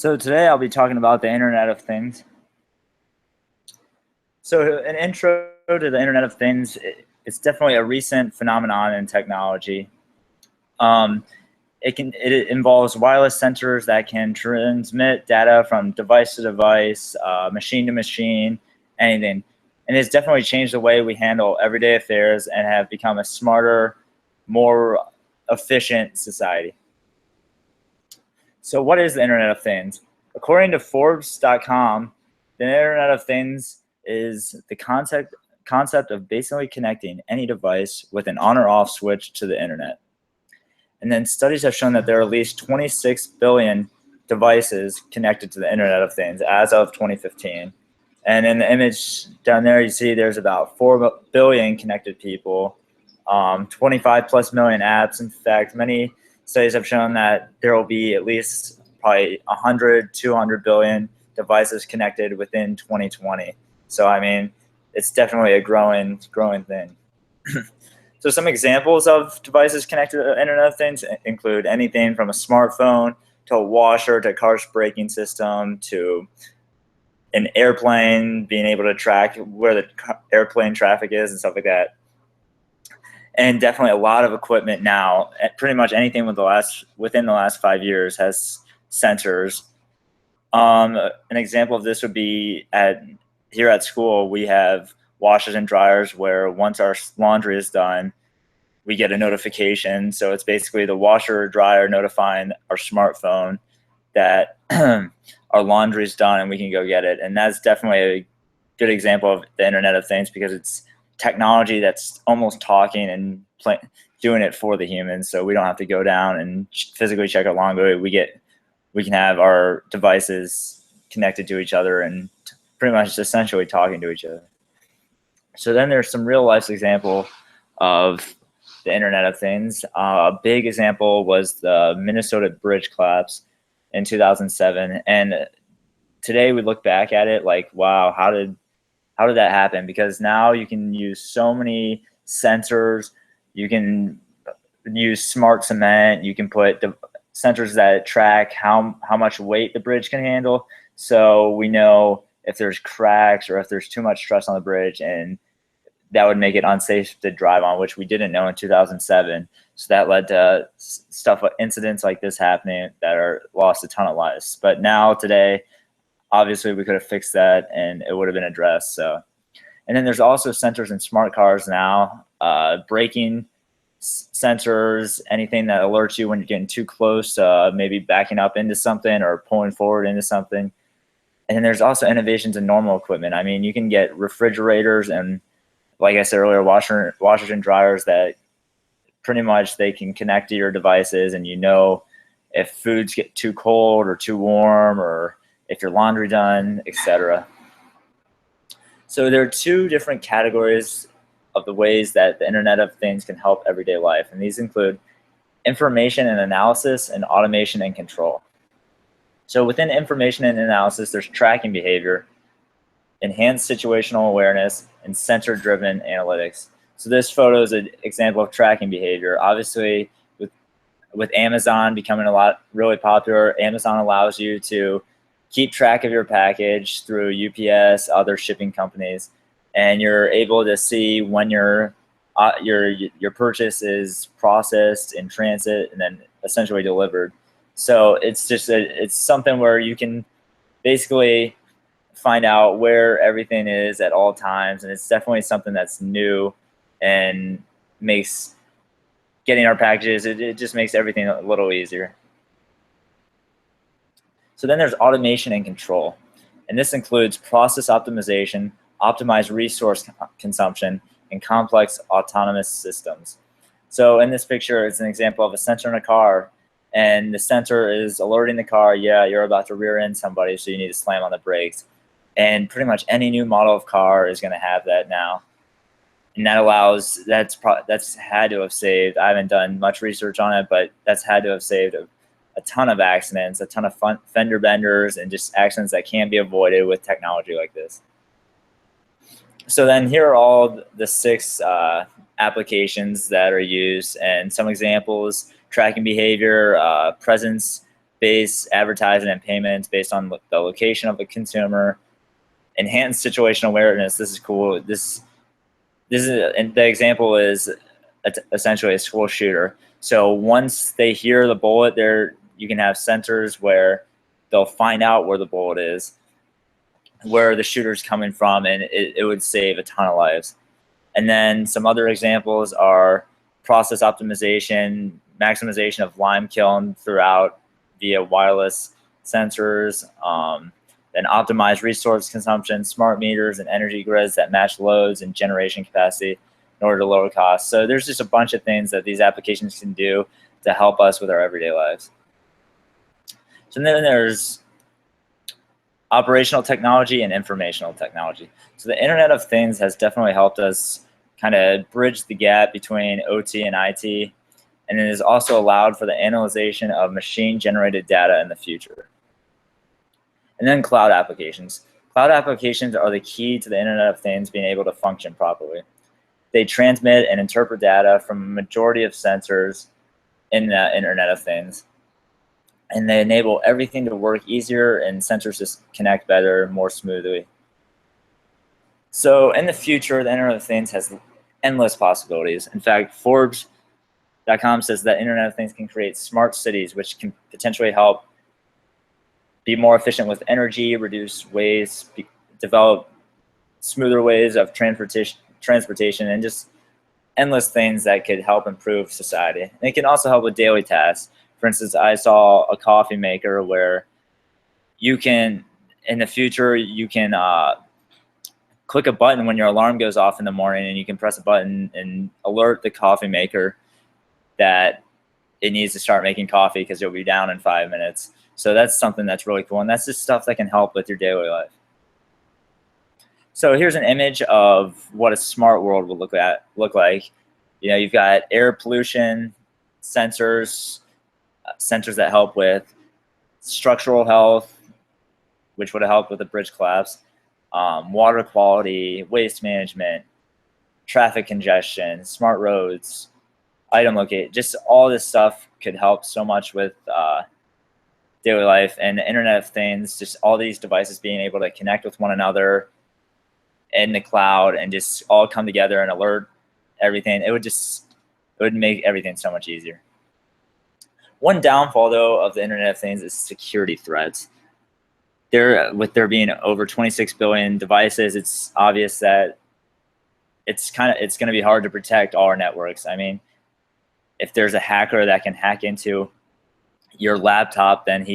So today I'll be talking about the Internet of Things. So an intro to the Internet of Things, it's definitely a recent phenomenon in technology. Um, it involves wireless sensors that can transmit data from device to device, machine to machine, anything. And it's definitely changed the way we handle everyday affairs and have become a smarter, more efficient society. So what is the Internet of Things? According to Forbes.com, the Internet of Things is the concept of basically connecting any device with an on or off switch to the internet. And then studies have shown that there are at least 26 billion devices connected to the Internet of Things as of 2015. And in the image down there, you see there's about 4 billion connected people, 25 plus million apps. In fact, many studies have shown that there will be at least probably 100, 200 billion devices connected within 2020. So, I mean, it's definitely a growing thing. So some examples of devices connected to the Internet of Things include anything from a smartphone to a washer to a car's braking system to an airplane, being able to track where the airplane traffic is and stuff like that. And definitely a lot of equipment now, pretty much anything within the last 5 years has sensors. An example of this would be here at school, we have washers and dryers where once our laundry is done, we get a notification. So it's basically the washer or dryer notifying our smartphone that our laundry is done and we can go get it. And that's definitely a good example of the Internet of Things because it's technology that's almost talking and doing it for the humans. So we don't have to go down and physically check our laundry. We can have our devices connected to each other and pretty much essentially talking to each other. So then there's some real life example of the Internet of Things. A big example was the Minnesota bridge collapse in 2007. And today we look back at it like, wow, how did that happen? Because now you can use so many sensors. You can use smart cement. You can put sensors that track how much weight the bridge can handle. So we know if there's cracks or if there's too much stress on the bridge, and that would make it unsafe to drive on, which we didn't know in 2007. So that led to incidents like this happening that are lost a ton of lives. But now today, obviously we could have fixed that and it would have been addressed. So, and then there's also sensors in smart cars now, braking sensors, anything that alerts you when you're getting too close, maybe backing up into something or pulling forward into something. And then there's also innovations in normal equipment. I mean, you can get refrigerators and, like I said earlier, washers and dryers that pretty much they can connect to your devices, and you know if foods get too cold or too warm, or if your laundry done, etc. So there are two different categories of the ways that the Internet of Things can help everyday life, and these include information and analysis and automation and control. So within information and analysis, there's tracking behavior, enhanced situational awareness, and sensor-driven analytics. So this photo is an example of tracking behavior. Obviously, with Amazon becoming really popular, Amazon allows you to keep track of your package through UPS, other shipping companies, and you're able to see when your purchase is processed in transit and then essentially delivered. So it's just it's something where you can basically find out where everything is at all times, and it's definitely something that's new and makes getting our packages, it just makes everything a little easier. So then there's automation and control, and this includes process optimization, optimized resource consumption, and complex autonomous systems. So in this picture, it's an example of a sensor in a car, and the sensor is alerting the car, yeah, you're about to rear end somebody, so you need to slam on the brakes. And pretty much any new model of car is going to have that now. And that's had to have saved, I haven't done much research on it, but that's had to have saved a ton of accidents, a ton of fender benders, and just accidents that can't be avoided with technology like this. So then here are all the 6 applications that are used, and some examples: tracking behavior, presence base advertising and payments based on the location of the consumer, enhance situational awareness. This is cool. This is, and the example is essentially a school shooter. So once they hear the bullet, you can have sensors where they'll find out where the bullet is, where the shooter's coming from, and it would save a ton of lives. And then some other examples are process optimization, maximization of lime kiln throughout via wireless sensors, then optimize resource consumption, smart meters and energy grids that match loads and generation capacity in order to lower costs. So there's just a bunch of things that these applications can do to help us with our everyday lives. So then there's operational technology and informational technology. So the Internet of Things has definitely helped us kind of bridge the gap between OT and IT, and it has also allowed for the analyzation of machine-generated data in the future. And then cloud applications. Cloud applications are the key to the Internet of Things being able to function properly. They transmit and interpret data from a majority of sensors in the Internet of Things, and they enable everything to work easier and sensors to connect better, more smoothly. So in the future, the Internet of Things has endless possibilities. In fact, Forbes.com says that Internet of Things can create smart cities, which can potentially help be more efficient with energy, reduce waste, develop smoother ways of transportation, and just endless things that could help improve society. And it can also help with daily tasks. For instance, I saw a coffee maker where you can, in the future, you can click a button when your alarm goes off in the morning, and you can press a button and alert the coffee maker that it needs to start making coffee because you'll be down in 5 minutes. So that's something that's really cool, and that's just stuff that can help with your daily life. So here's an image of what a smart world would look like. You know, you've got air pollution sensors, sensors that help with structural health, which would help with the bridge collapse, water quality, waste management, traffic congestion, smart roads, item locate. Just all this stuff could help so much with daily life, and the Internet of Things, just all these devices being able to connect with one another in the cloud and just all come together and alert everything. It would make everything so much easier. One downfall, though, of the Internet of Things is security threats. With there being over 26 billion devices, it's obvious that it's going to be hard to protect all our networks. I mean, if there's a hacker that can hack into your laptop, then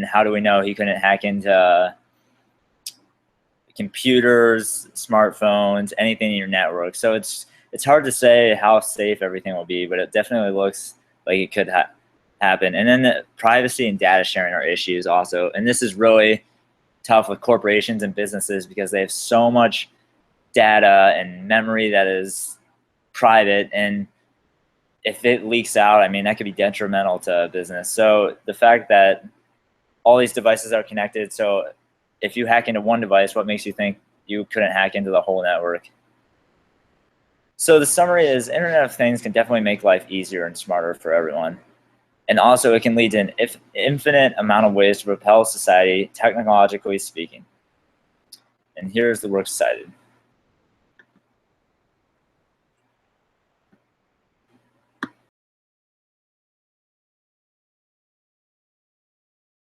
how do we know he couldn't hack into computers, smartphones, anything in your network? So it's hard to say how safe everything will be, but it definitely looks like it could happen. And then the privacy and data sharing are issues also, and this is really tough with corporations and businesses because they have so much data and memory that is private, and if it leaks out, I mean, that could be detrimental to a business. So the fact that all these devices are connected, so if you hack into one device, what makes you think you couldn't hack into the whole network? So the summary is Internet of Things can definitely make life easier and smarter for everyone. And also it can lead to an infinite amount of ways to propel society, technologically speaking. And here's the works cited.